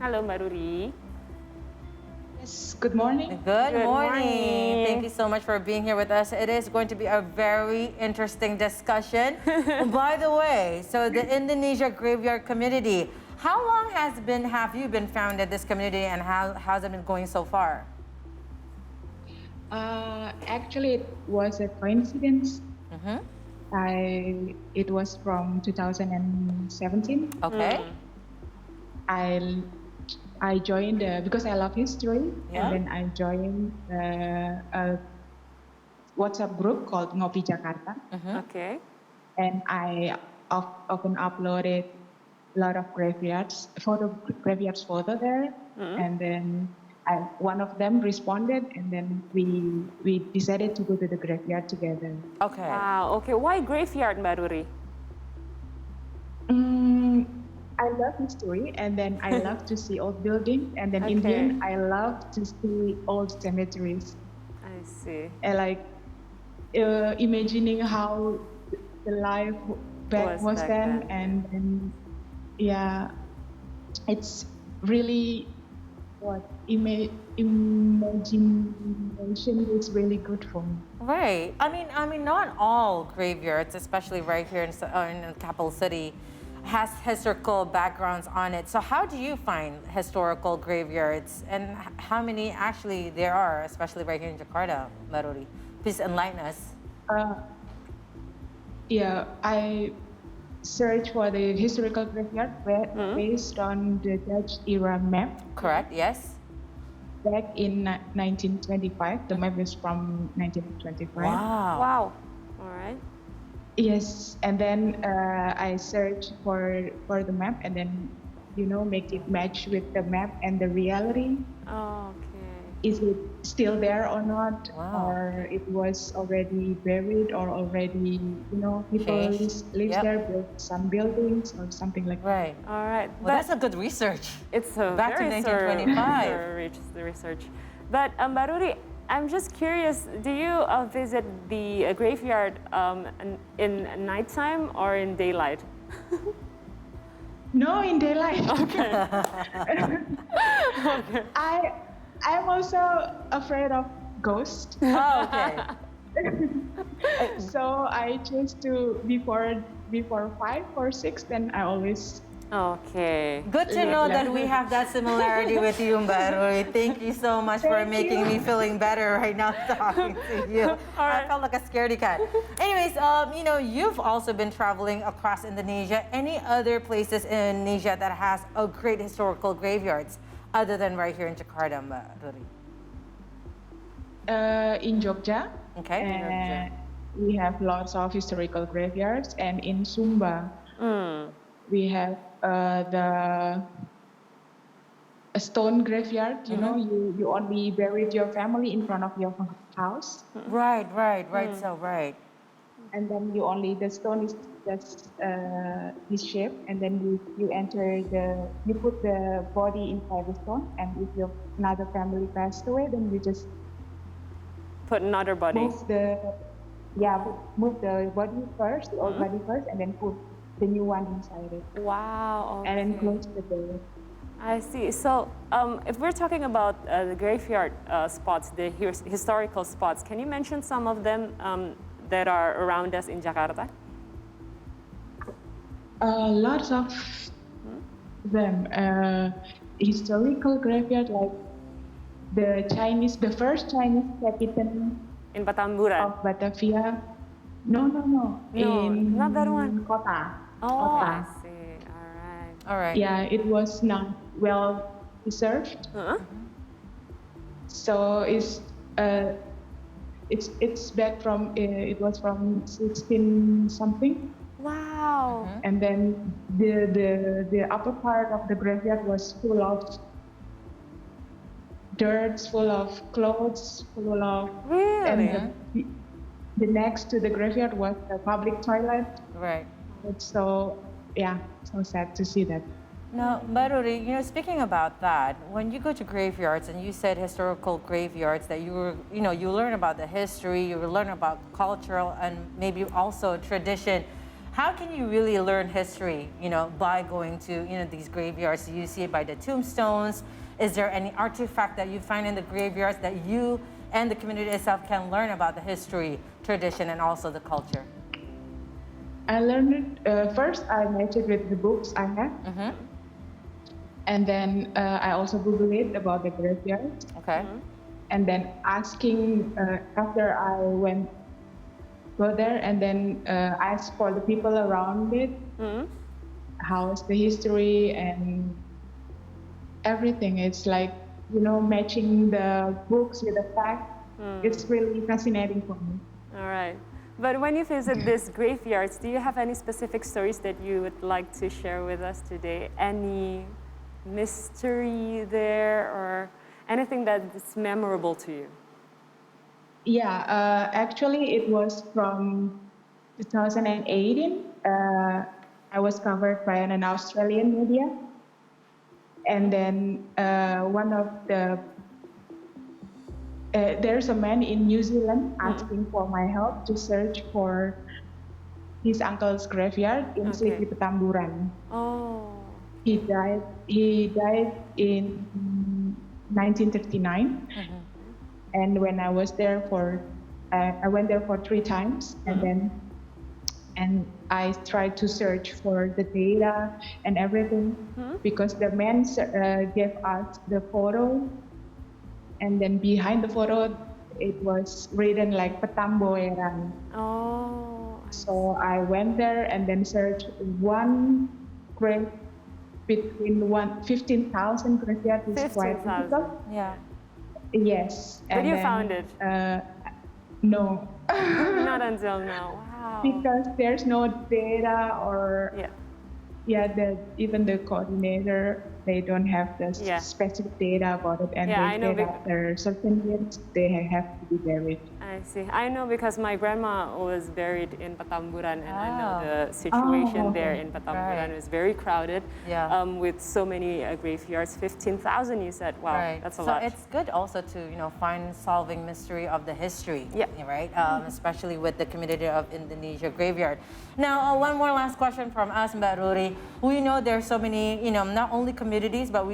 Halo Mbak Ruri. Yes, good morning. Good Good morning. Thank you so much for being here with us. It is going to be a very interesting discussion. By the way, so the Indonesia Graveyard Community, how long have you been founded this community, and how's it been going so far? Actually, it was a coincidence. Mm-hmm. It was from 2017. Okay. I joined because I love history, Yeah. and then I joined a WhatsApp group called Ngopi Jakarta, Okay. and I often uploaded a lot of graveyards photo there, and then one of them responded, and then we decided to go to the graveyard together. Okay. Wow. Okay. Why graveyard, Mbak Ruri? I love history, and then I love to see old buildings, and then in the Okay. end, I love to see old cemeteries. I see. And like imagining how the life was back then, then. and yeah, it's really imagination is really good for me. Right. I mean, not all graveyards, especially right here in the capital city, has historical backgrounds on it. So how do you find historical graveyards, and how many actually there are, especially right here in Jakarta, Maruri? Please enlighten us. Yeah, I search for the historical graveyard based on the Dutch era map Correct? Yes. back in 1925. The map is from 1925. Wow. Wow. All right. Yes, and then I search for the map, and then make it match with the map and the reality. Okay. Is it still there or not? Wow. Or it was already buried, or already people Changed. live Yep. there, built some buildings or something like that. Right. All right. Well, that's a good research. It's a Back to very 1925. research. But Mbak Ruri, I'm just curious. Do you visit the graveyard in nighttime or in daylight? No, in daylight. Okay. I'm also afraid of ghosts, Oh, okay. so I choose to before 5 or 6. Then I always. Okay. Good to know that we have that similarity with you, Mbaruri. Thank you so much for Thank making you. me feeling better right now talking to you. I felt like a scaredy cat. Anyways, you've also been traveling across Indonesia. Any other places in Indonesia that has a great historical graveyards other than right here in Jakarta, Mbaruri? In Jogja. Okay. We have lots of historical graveyards, and in Sumba we have a stone graveyard. You only buried your family in front of your house, Right. So right. and then the stone is just this shape, and then you put the body inside the stone, and if another family passed away, then you just Put another body. move the body first, the old body first, and then put the new one inside it, Wow. Okay. and then close the door. I see. So, if we're talking about the graveyard spots, the historical spots, can you mention some of them that are around us in Jakarta? Lots of them. Historical graveyard, like the first Chinese captain In Batamburan? of Batavia. No. No, In not that one. Kota. Oh, Kota. I see. All right. All right. Yeah, it was not well preserved. Huh? So it's back from it was from 16 something, Wow. and then the upper part of the graveyard was full of dirt, full of clothes, full of Really? and the next to the graveyard was a public toilet. Right. It's so sad to see that. Now, Maruri, speaking about that, when you go to graveyards, and you said historical graveyards, that you learn about the history, you learn about cultural and maybe also tradition. how can you really learn history, by going to, these graveyards? Do you see it by the tombstones? Is there any artifact that you find in the graveyards that you and the community itself can learn about the history, tradition, and also the culture? I learned it, first I matched it with the books I have. And then I also Googled it about the graveyards. Okay. And then asking, after I go there and then ask for the people around it, how's the history and everything. It's like, matching the books with the facts. It's really fascinating for me. All right. But when you visit these graveyards, do you have any specific stories that you would like to share with us today? Any mystery there or anything that's memorable to you? Yeah, actually it was from 2018. I was covered by an Australian media. And then one of the, there's a man in New Zealand asking for my help to search for his uncle's graveyard in Sleepy Petamburan. Oh. He died in 1939. And when I was there I went there for 3 times, and I tried to search for the data and everything, because the man gave us the photo, and then behind the photo it was written like Petamburan. Oh. So I went there and then searched one grave between 15,000 graveyards. Is quite 15,000. difficult. Yeah. Yes. But you found it? No. Not until now. Wow. Because there's no data or even the coordinator, they don't have the specific data about it, and I know after certain years they have to be buried. I see. I know because my grandma was buried in Petamburan, and I know the situation there in Petamburan is very crowded, with so many graveyards. 15,000, you said. Wow, that's a lot. So it's good also to find solving mystery of the history. Right. Especially with the community of Indonesia graveyard. Now, one more last question from us, Mbak Ruri. We know there's so many, not only communities, but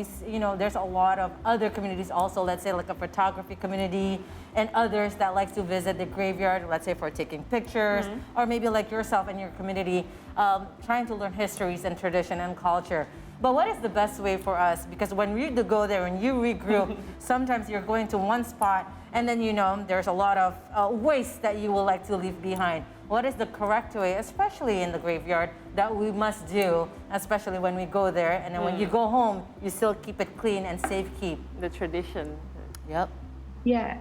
there's a lot of other communities also. Let's say like a photography community and others that like to visit the graveyard, let's say for taking pictures, or maybe like yourself and your community, trying to learn histories and tradition and culture. But what is the best way for us? Because when we go there and you regroup, sometimes you're going to one spot and then there's a lot of waste that you would like to leave behind. What is the correct way, especially in the graveyard, that we must do, especially when we go there, and then when you go home, you still keep it clean and safe keep? The tradition. Yep. Yeah,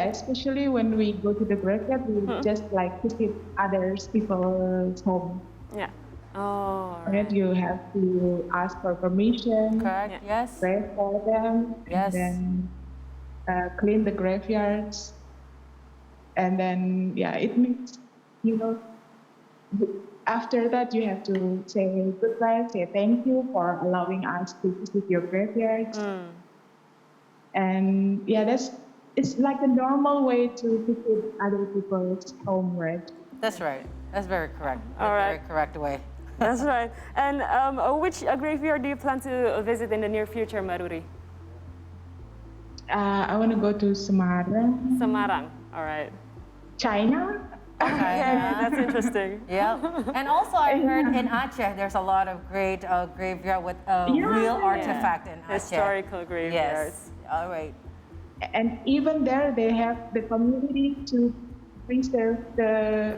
especially when we go to the graveyard, we just like visit others people's home. Yeah. Oh. Right. You have to ask for permission. Correct. Yes. Pray for them. Yes. And then clean the graveyards. And then it means after that you have to say goodbye, say thank you for allowing us to visit your graveyards. And it's like a normal way to visit other people's home, right? That's right. That's very correct. All right. Very correct way. That's right. And which graveyard do you plan to visit in the near future, Mbak Ruri? I want to go to Semarang. Semarang. All right. China. Okay, that's interesting. Yeah. And also I heard in Aceh there's a lot of great graveyard with real artifact in Aceh. Historical graveyards. Yes. All right. And even there they have the community to preserve the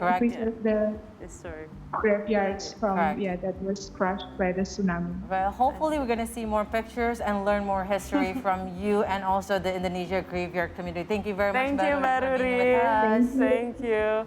History. graveyards from that was crushed by the tsunami. Well, hopefully we're going to see more pictures and learn more history from you and also the Indonesia graveyard community. Thank you very much, Thank you, Mbak Ruri. for being with us. Thank you.